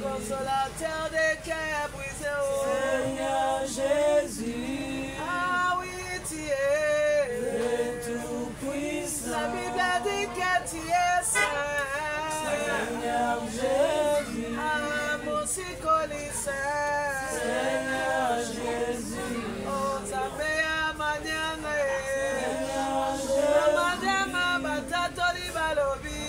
Consolateur des cœurs brisés, Seigneur Jésus, ah oui, tu es tout puissant. La Bible dit que tu es saint, Seigneur Jésus, ah mon Seigneur Jésus, oh Zambéa Manyane, Seigneur Madama Batatori Balobi,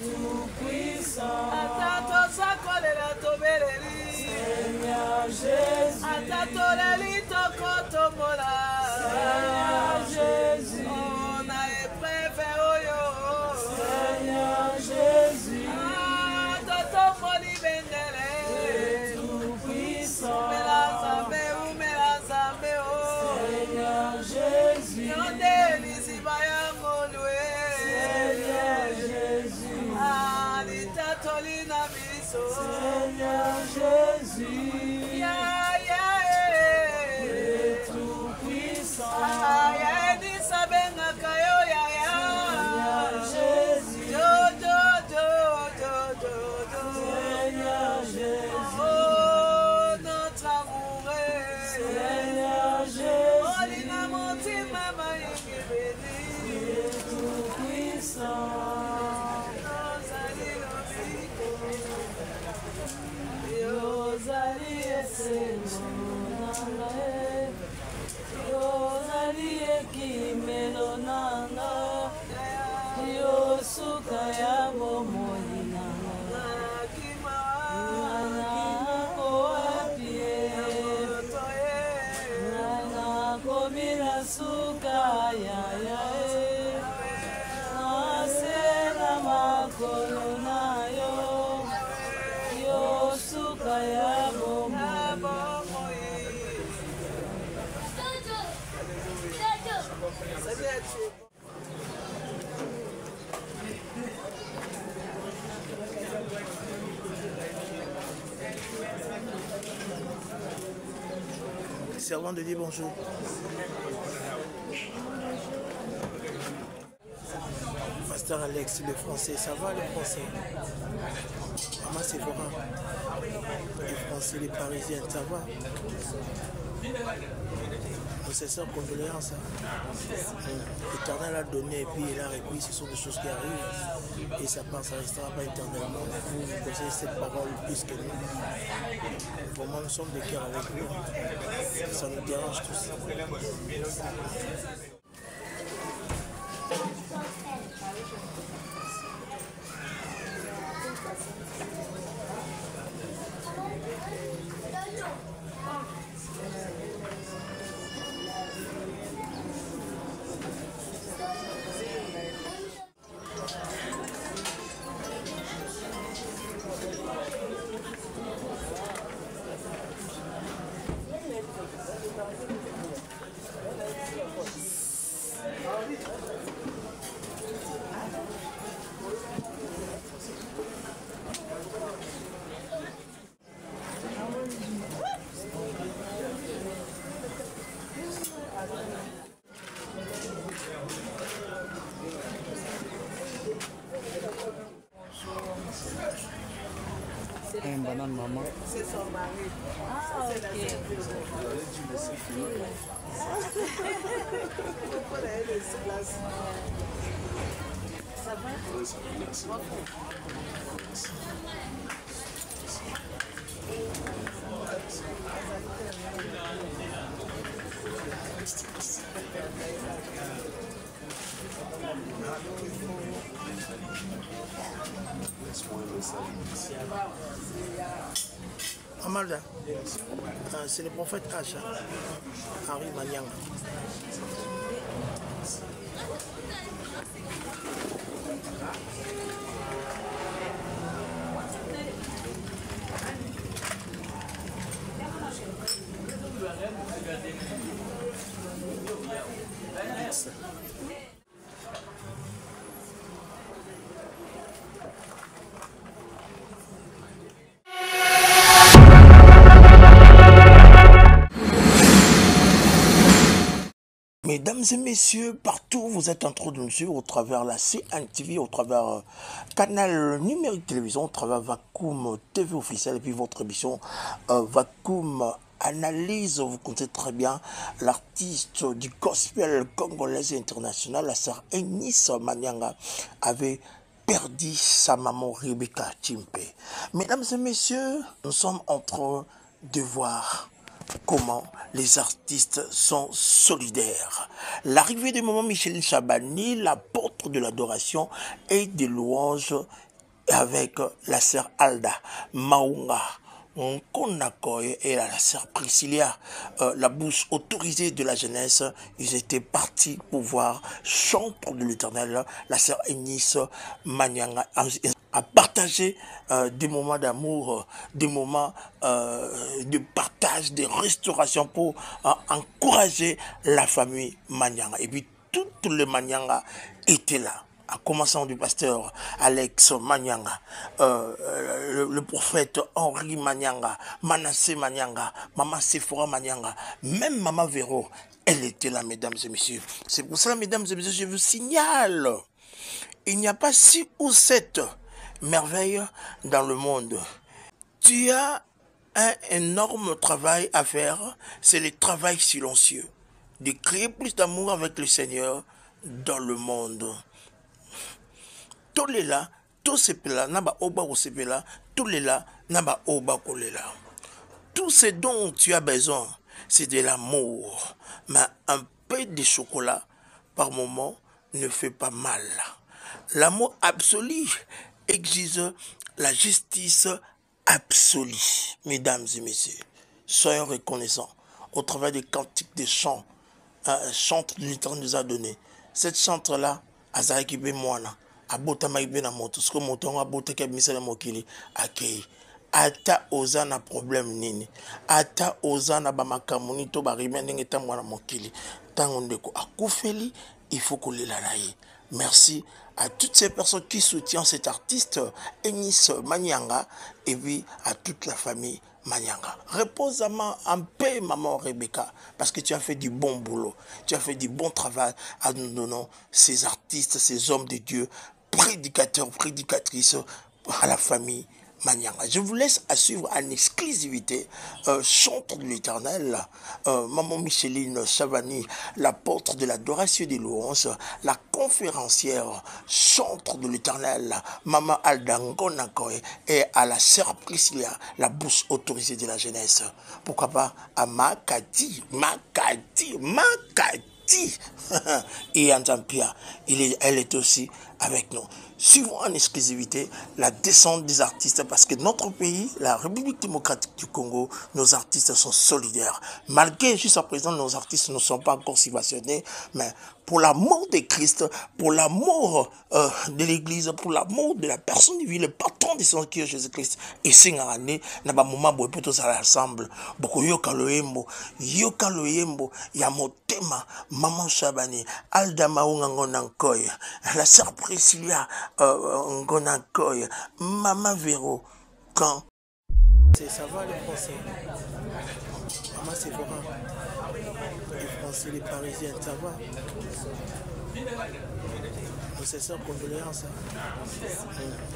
tout puissant. Atato Sakolela Tobeleri, Seigneur Jésus, Atato Leli Tokotomola, Seigneur Jésus, on a épreuvé Oyo, Seigneur Jésus, ah Toto Moli Bendele, tout puissant. Melazambe ou Melazambe oh, Seigneur Jésus, Yonde Lisibaya Molue, Seigneur Jésus, ah Litatolina Miso, Seigneur Jésus, ya ya tout puissant. ah ya ni sabenga kayo ya ya, Jésus, do do do do do do, Seigneur Jésus, oh notre amour, Seigneur Jésus, Olina Montima Maïki Béni, tout puissant. Yozali esengo yozali ekimelo nanga yosuka ya bomoi nanga nanakoapie nanakomila suka yayae nasena makolo nayo yosuka ya bomoi. Servant de dire bonjour. Pasteur Alex, le français, ça va le français? Maman Séphora, les français, les parisiennes, ça va? C'est ça, condoléances. L'Éternel a donné et puis il a repris, ce sont des choses qui arrivent et ça passe, ça ne restera pas éternellement. Vous posez cette parole plus que nous. Vraiment, nous sommes de cœur avec vous. Ça nous dérange tous. Un banane maman. C'est son mari. Ah, ok. Pourquoi elle est sur place? Ça va? Amalda, c'est le prophète H. Henri Manianga. Mesdames et messieurs, partout où vous êtes en train de nous suivre, au travers la CNTV, au travers Canal Numérique Télévision, au travers Vacuum TV officiel, et puis votre émission Vacuum Analyse, vous connaissez très bien l'artiste du gospel congolais et international, la sœur Eunice Manyanga, avait perdu sa maman Rebecca Chimpe. Mesdames et messieurs, nous sommes en train de voir comment les artistes sont solidaires. L'arrivée du moment Michel Chabani, l'apôtre de l'adoration et des louanges, avec la sœur Alda Maunga Konakoy et la sœur Priscilla, la bouche autorisée de la jeunesse, ils étaient partis pour voir chantre de l'Éternel, la sœur Eunice Manyanga à partager des moments d'amour, des moments de partage, de restauration pour encourager la famille Manyanga. Et puis toutes les Manyanga étaient là, en commençant du pasteur Alex Manyanga, le prophète Henri Manyanga, Manassé Manyanga, Maman Sephora Manyanga, même Maman Véro, elle était là, mesdames et messieurs. C'est pour cela, mesdames et messieurs, je vous signale, il n'y a pas 6 ou 7 merveilles dans le monde. Tu as un énorme travail à faire, c'est le travail silencieux, de créer plus d'amour avec le Seigneur dans le monde. Tous les là, tous ces là, naba oba ou ces là, tous les là, naba oba kolela. Tout ce dont tu as besoin, c'est de l'amour. Mais un peu de chocolat par moment ne fait pas mal. L'amour absolu exige la justice absolue. Mesdames et messieurs, soyons reconnaissants au travers des cantiques des chants, chantre de l'Éternel nous a donné. Cette chantre-là, Azaraki Bemoana, Abota Maïbena Moto, ce que Moton a boté Kabisa Mokili, Akei. Ata ozana problème nini. Ata ozana bamakamuni to barimene ngeta mwana mokili. Tango ndeko akufeli, il faut qu'on les lalaye. Merci à toutes ces personnes qui soutiennent cet artiste, Eunice Manyanga, et puis à toute la famille Manyanga. Repose en paix, maman Rebecca, parce que tu as fait du bon boulot, tu as fait du bon travail à nous donner ces artistes, ces hommes de Dieu, prédicateurs, prédicatrices à la famille Manyanga. Je vous laisse à suivre en exclusivité chantre de l'Éternel, Maman Micheline Chavani, l'apôtre de l'adoration des louanges, la conférencière chantre de l'Éternel, Maman Aldango Nakoy, et à la sœur Priscilla, la bouche autorisée de la jeunesse. Pourquoi pas à Makati. Et Anzampia, elle est aussi avec nous. Suivons en exclusivité la descente des artistes parce que notre pays, la République démocratique du Congo, nos artistes sont solidaires. Malgré jusqu'à présent, nos artistes ne sont pas encore subventionnés, mais pour l'amour de Christ, pour l'amour de l'Église, pour l'amour de la personne divine, le patron de son cœur, Jésus-Christ, et c'est un année, n'a pas moment où tous ensemble. Beaucoup yoka loyembo, yamotema, Maman Chabani, Alda Maunga Ngonankoy, la sœur Priscilla Ngonankoy, Maman Véro, quand ça va les Français, Maman Sephora, les Français, les Parisiens, ça va. C'est ça, condoléances.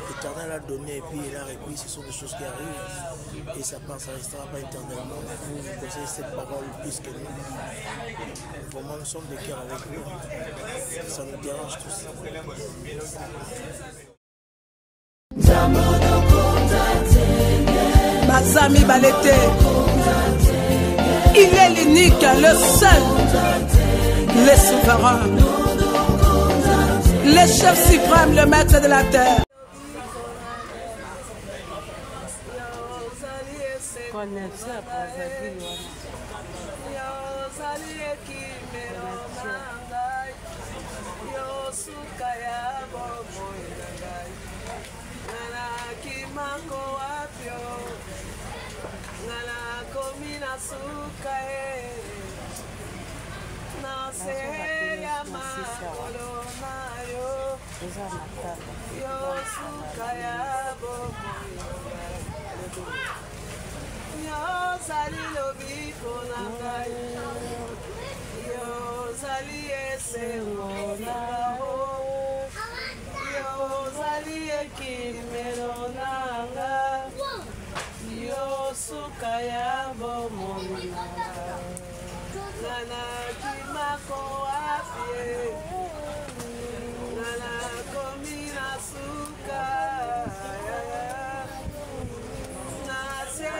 L'Éternel a donné et puis il a repris, ce sont des choses qui arrivent et ça passe, ça ne restera pas éternellement. Vous connaissez cette parole plus que nous. Vraiment, nous sommes de cœur avec vous. Ça nous dérange tous. Bazami Balete, il est l'unique, le seul, le souverain, le chef suprême, le maître de la terre. Yozali esengo Yozali ekimelo nanga Yosuka ya bomoi Nana kimako apie Nana komina suka Nase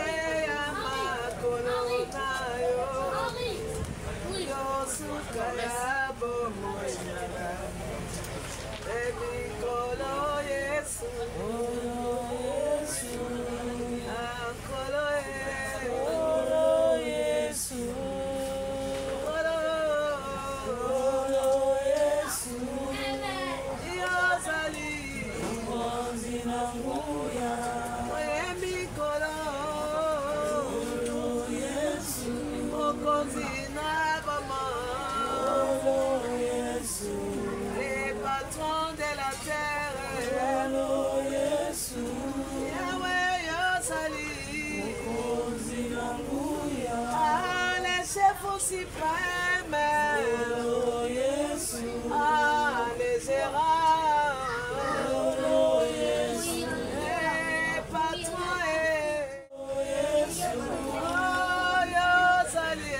ya makolo nayo Yosuka ya bomoi Ebikolo Yesu Ankolo Yesu les patrons de la terre, Yahweh Yosali, les chefs suprêmes, les gérants, les patrons, Yosali.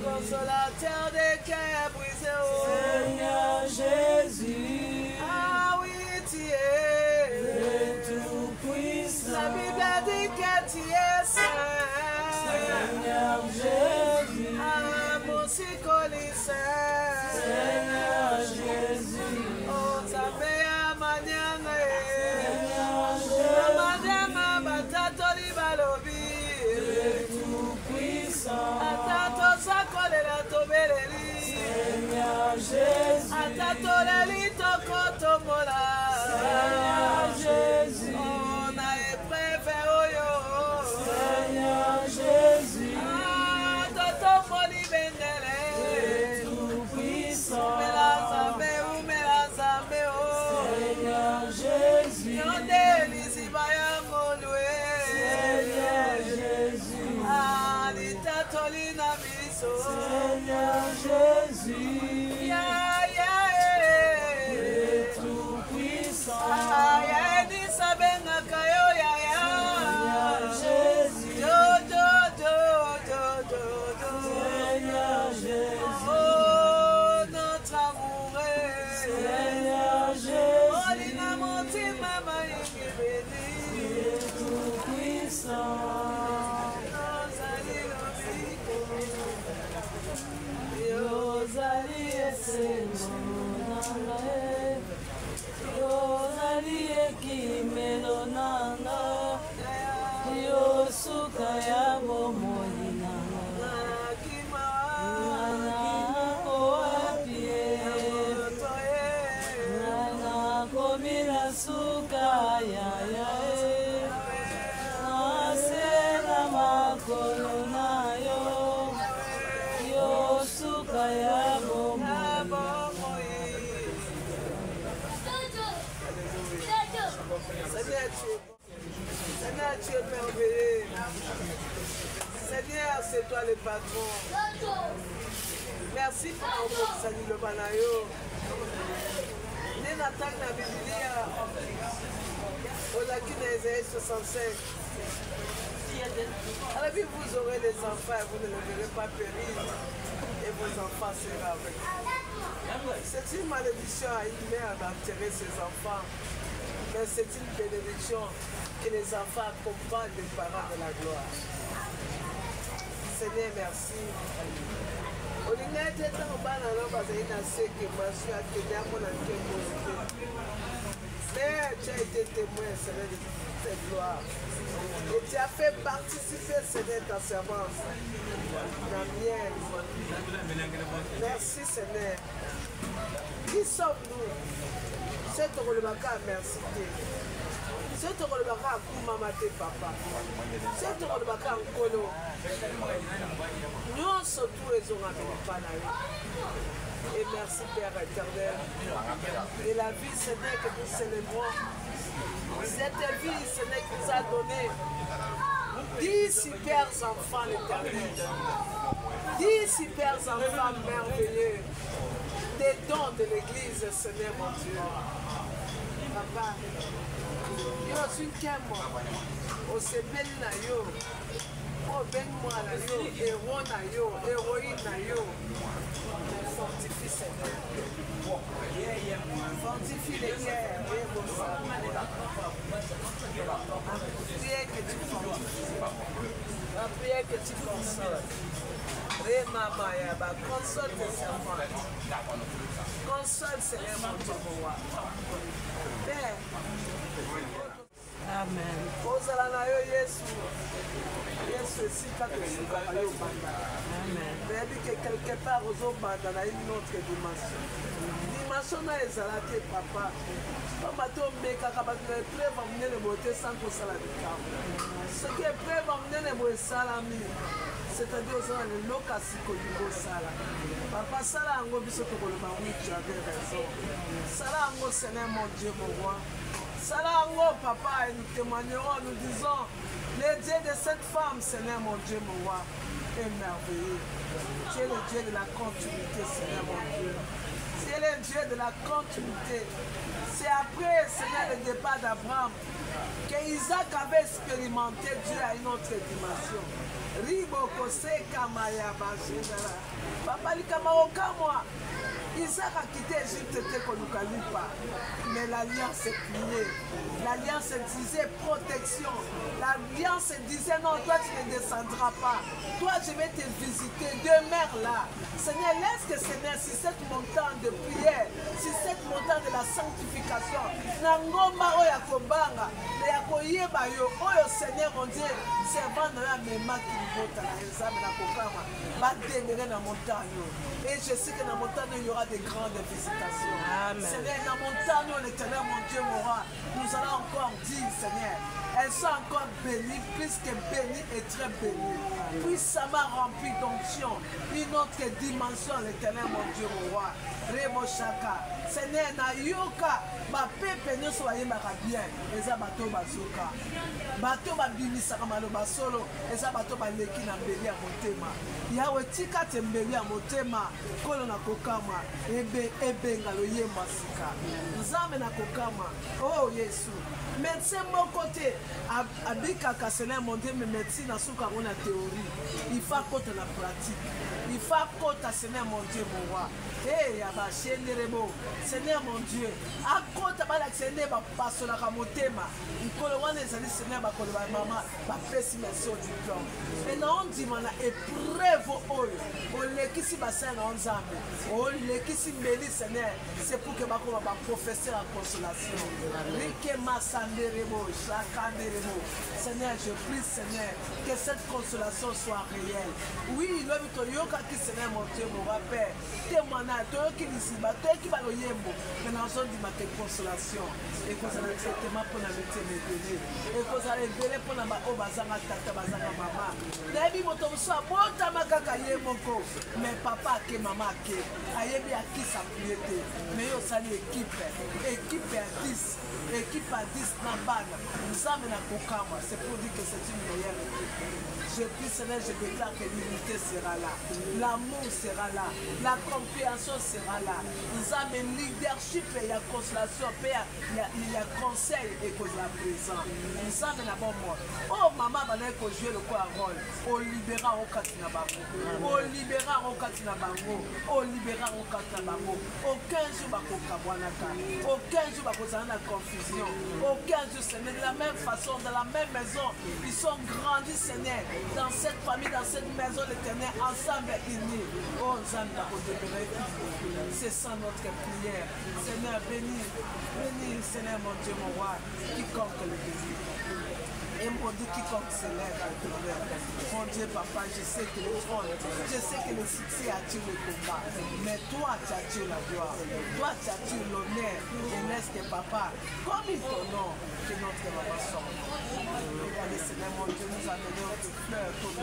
Consolateur des cœurs brisés, Seigneur Jésus, ah oui, tu es tout puissant. La Bible dit que tu es saint, Seigneur Jésus, ah mon saint, Seigneur Jésus, oh ça fait à maniana, Seigneur maniana batato li balobi, tout puissant. Sakolela tobeleli Seigneur Jésus, atatoleli tokotomola Seigneur Jésus, on a épreuve oyo Seigneur Jésus, totomoli bendele tout puissant. mela zambe oh Seigneur Jésus, yonde lisiba yango lue Seigneur Jésus, litatoli na biso Seigneur Jésus, tout puissant. Nisabengaka yo yaya Seigneur Jésus, Seigneur Jésus, oh notre amour Seigneur Jésus, olina motima mayingi beni tout puissant. Yozali esengo nanga, Yozali ekimelo nanga, Yosuka ya bomoi nanga, Nako apie, Nako mila suka ya Nasena makolo na yo, Yosuka ya bomoi. Seigneur, tu es merveilleux. Seigneur, c'est toi le patron. Merci pour ton salut le banayo. N'attaque la Bible. On a qu'une Ésaïe 65. Alors puis vous aurez des enfants et vous ne les verrez pas périr. Et vos enfants seront avec vous. C'est une malédiction à une mère d'enterrer ses enfants. Mais c'est une bénédiction que que les enfants accompagnent les parents de la gloire. Seigneur, merci. Olinete tango bana no bazali na seke mwasi akende amona nkembo. Mais tu as été témoin, Seigneur, de tes gloires. Et tu as fait participer, Seigneur, ta servante. La mienne. Merci, Seigneur. Qui sommes-nous? C'est ton relevaka, merci. C'est ton relevaka, maman, tes papa. C'est ton relevaka, Nkolo. Nous sommes tous les hommes et merci Père éternel. Et la vie, Seigneur, que nous célébrons. Cette vie, Seigneur, qui nous a donné 10 super enfants l'éternel. 10 super enfants merveilleux. Des dons de l'église, Seigneur mon Dieu. Papa, yo suis qu'un au sebel na yo. Oh ben moi na yo, héros na yo, héroïne na yo. Fortifie Seigneur. Fortifie les guerres, prière que tu fortifies. La prière que tu consoles. Console tes servantes. Console Seigneur mon Dieu, mon roi. Père. Amen. Ozala na yo Yesu. Yesu esika tosikaka yo banda. Amen. Nayebi que quelque part ozobanda na une autre dimension. Dimension na ezala te papa. Papa tomekaka bato na épreuve monene bote sans kosala likambo. Ce qui épreuve monene bo esalami. C'est-à-dire ozala lelo kasi kolingo osala. Papa sala yango biso tokoloba oui tu avais raison. Sala yango Seigneur mon Dieu mon roi. Salango, papa, et nous témoignerons, nous disons, le Dieu de cette femme, Seigneur mon Dieu, mon roi, est merveilleux. Tu es le Dieu de la continuité, Seigneur mon Dieu. Tu es le Dieu de la continuité. C'est après, Seigneur, le départ d'Abraham, qu'Isaac avait expérimenté Dieu à une autre dimension. Riboko seka maya bashindala. Papa likamaoka moi. Isaac a quitté Égypte, mais l'alliance est pliée. L'alliance disait protection. L'alliance disait non, toi tu ne descendras pas. Toi je vais te visiter. Demeure là. Seigneur, laisse que Seigneur, si cette montagne de prière, si cette montagne de la sanctification, Nangoma oya kobanga, yakoyeba yo, oyo Seigneur mon Dieu, servant na ya mema qui vota na examen na kokama, ba demeurer na montagne. Et je sais que dans la montagne, il y aura des grandes visitations. Amen. Seigneur, dans la montagne, l'éternel, mon Dieu, mon roi, nous allons encore dire, Seigneur, elles sont encore bénies, plus que bénies et très bénies. Puissamment remplies d'onction, une autre dimension, l'éternel, mon Dieu, mon roi. Remo Chaka. Seigneur, na yoka, ma pepe ne soyez ma bien, et ça bateau bazoka. Bateau babimisaka maloba solo, et ça bateau baleki na mbeli à motema. Yawe tika tembeli à motema, kolo na kokama, ebe ngalo ye masika. Nzame na kokama, oh Yesu. Médecin mon côté, abika Seigneur mon Dieu, mais médecine à souka on a théorie. Il faut côté la pratique. Il faut côté Seigneur mon Dieu, mon roi. Eh, yaba shenderebo. Seigneur mon Dieu, à côté ba la Seigneur ba pasola ka motema. Ikolo wana ezali Seigneur ba kolo ba mama ba pesi merci au diplôme. Et non dit mana épreuve oyo. O lekisi ba sana nzambe. O lekisi mbeli Seigneur, c'est pour que ba ko ba professeur en consolation. Rike masanderebo, chakanderebo. Seigneur, je prie Seigneur que cette consolation soit réelle. Oui, l'homme to yoka ki Seigneur mon Dieu, mon père. Témoignage, toi qui dis bah toi qui va le yembo, mais dans son dit ma consolation. Et que ça le traitement pour la métier me donner. Et que ça le belé pour la ba o bazanga tata bazanga mama. Debi moto so bota makaka yemoko. Mais papa ke mama ke. Ayebi a qui sa priorité. Mais yo sali équipe à 10. Équipe à 10 na bana. Nous amène à kokama. C'est c'est pour dire que c'est une meilleure équipe. Je prie, Seigneur, je déclare que l'unité sera là, l'amour sera là, la compréhension sera là. Nous avons un leadership et il y a consolation, il y a conseil et que la présence. Nous avons d'abord moi. Oh, maman, on jouer le quoi rôle. On libérera au Katina Bango. On libérera au Katina Bango. On libérera au Katina Bango. Aucun jour, aucun jour, la confusion. Aucun jour, Seigneur, de la même façon, de la même maison. Ils sont grandis, Seigneur. Dans cette famille, dans cette maison, l'Éternel, ensemble unis. Oh, Zanda, c'est ça notre prière. Seigneur, bénis, Seigneur, mon Dieu, mon roi, quiconque le désir. Et mon Dieu, quiconque s'élève à l'intérieur. Mon Dieu, papa, je sais que le trône, je sais que le succès attire le combat. Mais toi, tu attires la gloire. Toi, tu attires l'honneur. Et laisse que papa, comme il t'honore, que notre maman sorte. Regardez, Seigneur, mon Dieu, nous a donné notre fleur. Pour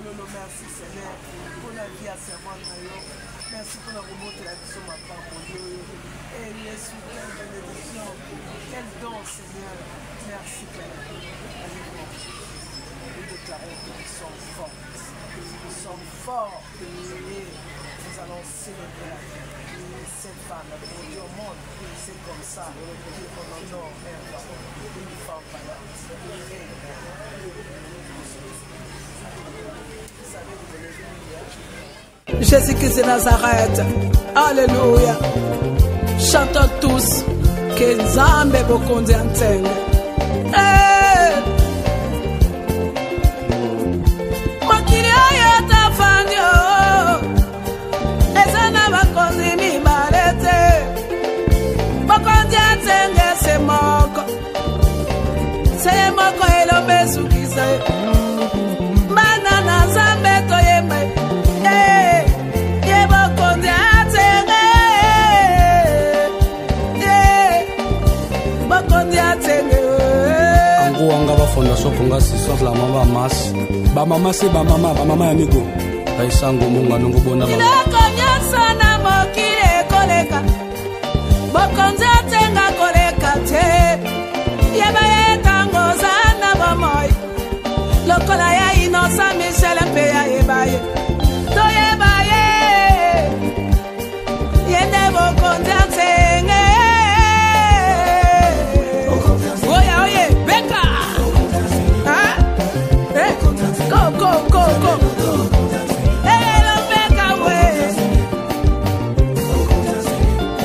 nous, merci, Seigneur, pour la vie à servante. Merci pour la remontée de la vie sur ma part, mon Dieu. Et laisse quelle bénédiction, quel don, Seigneur. Merci, Père. Nous déclarons que nous sommes forts. Nous sommes forts. Et nous allons célébrer cette femme. Pour Dieu au monde, c'est comme ça qu'on honore une femme valante. Jésus-Christ de Nazareth. Alléluia. Chantons tous que Nzambe bokonzi antenge. Mokili oyo tafanyo ezana bakonzi mibale te. Bokonzi antenge se moko elombe sukisa bana na Nzambe toyembe. Wanga ba fondation pour assistance la mama mas ba mama c'est ba mama ya migo aisango munga nongo bona ba konya sana mokile koleka bokonza tenga koleka te yeba yetango sana ba moy lokola ya inosa Michel pe ya yebaye to yebaye yende bokonza tenga Go. Hello, Becca, way.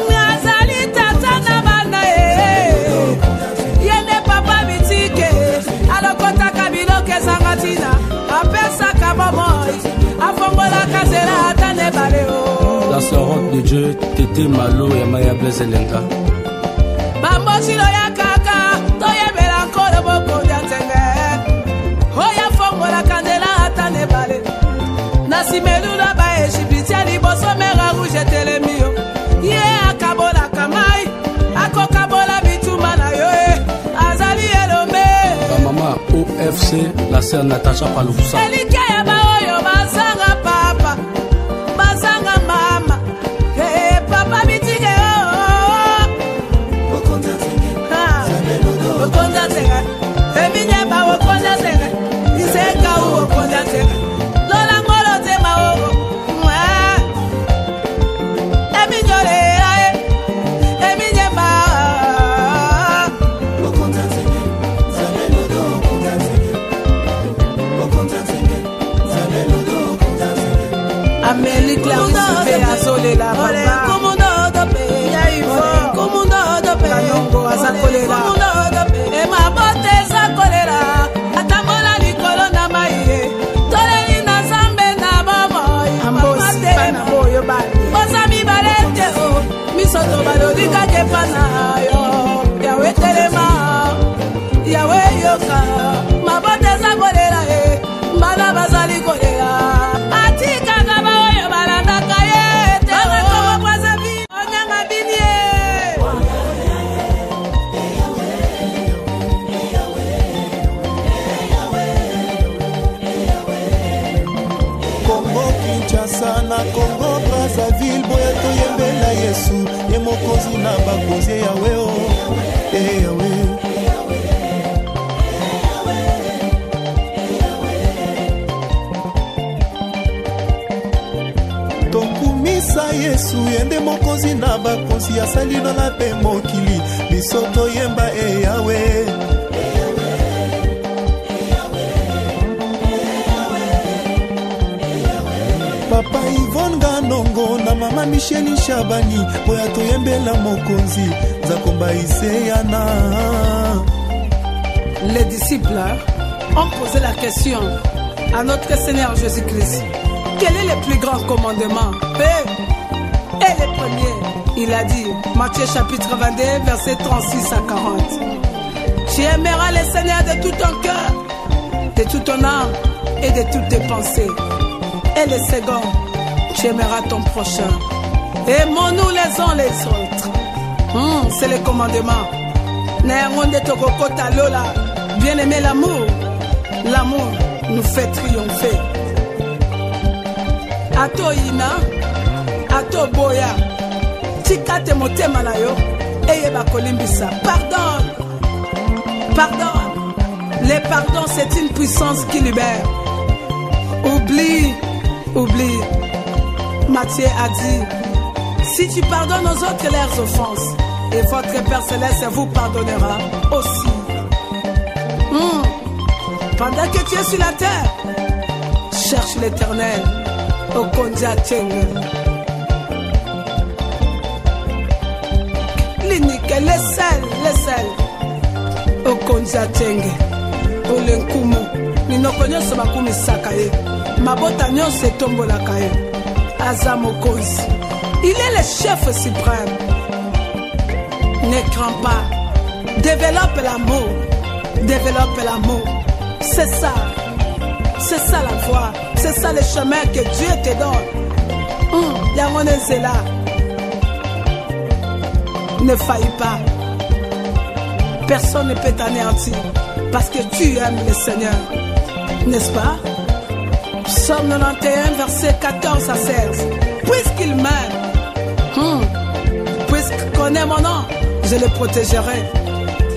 Nazali tata na bana yende papa mitike alokota kabilo kesangatina apesa kabomoy afongola kazela atane baleo. La sœur de Dieu Tété Malo ya Maya Blaise Lenga. Bambosilo ya kaka toyebela nkolo boko diantenge. Oya fongola kandela atane bale. Nasimelula ba Egyptia liboso mera rouge telemio. Ye akabola kamai. Akokabola bituma na yo azali elombe. Ba mama OFC la sœur Natacha Palousa. Elike ya ba oyo bazanga papa. Bazanga mama. Papa bitige Okonda tenga. Eminye ba okonda tenga. Iseka okonda tenga. Lola ngolo tema ogo. Eminyore ae. Eminye ba okonda tenga. Zamelo do okonda tenga. Okonda tenga. Zamelo do okonda tenga. Ameli Clarisse pe azole la baba. Komundo do pe ya ivo. Komundo do pe. Kanongo azakolela. Ema bote zakolela. Atambola likolo na maye. Toleli na Nzambe na bomoy. Ambosi bana boyo bani. Bosa mi balete o. Misoto balolika kepana yo. Yawe telema. Yawe yoka. Mabote zakolela e. Mbana bazali kolela. Atika kaba oyo balanda kaye. Tewe komo kwa zabi. Onyanga binie. Na Congo Brazzaville boya toyembela Yesu ye mokonzi na bakonzi Yawe o Yawe yesu yende mokonzi na bakonzi asali lola mpe mokili biso toyemba eyawe papa Yvonne Ganongo na mama Michel Chabani boya toyembela mokonzi nzakomba iseyana. Les disciples ont posé la question à notre Seigneur Jésus-Christ. Quel est le plus grand commandement? Et le premier, il a dit, Matthieu chapitre 22, versets 36 à 40. Tu aimeras le Seigneur de tout ton cœur, de toute ton âme et de toutes tes pensées. Et le second, tu aimeras ton prochain. Aimons-nous les uns les autres. C'est le commandement. Bien aimer l'amour. L'amour nous fait triompher. Ato ina, ato boya, tikate motema na yo, eye bakolimbisa. Pardonne, pardonne. Le pardon, c'est une puissance qui libère. Oublie, oublie. Matthieu a dit, si tu pardonnes aux autres leurs offenses, et votre Père Céleste vous pardonnera aussi. Pendant que tu es sur la terre, cherche l'Éternel. Okonja Tchenge. L'unique, le seul. Okonja Tchenge. Olenkumu. Ninokonyo Samakumi Sakaye. Mabota nyon se tombo la kaye. Azamokozi. Il est le chef suprême. Ne crains pas. Développe l'amour. Développe l'amour. C'est ça. C'est ça la voie. C'est ça le chemin que Dieu te donne. Yamone Zela. Ne faillis pas. Personne ne peut t'anéantir. Parce que tu aimes le Seigneur. N'est-ce pas? Psaume 91, verset 14 à 16. Puisqu'il m'aime, puisqu'il connaît mon nom, je le protégerai.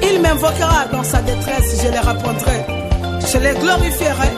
Il m'invoquera dans sa détresse, je le répondrai. Je le glorifierai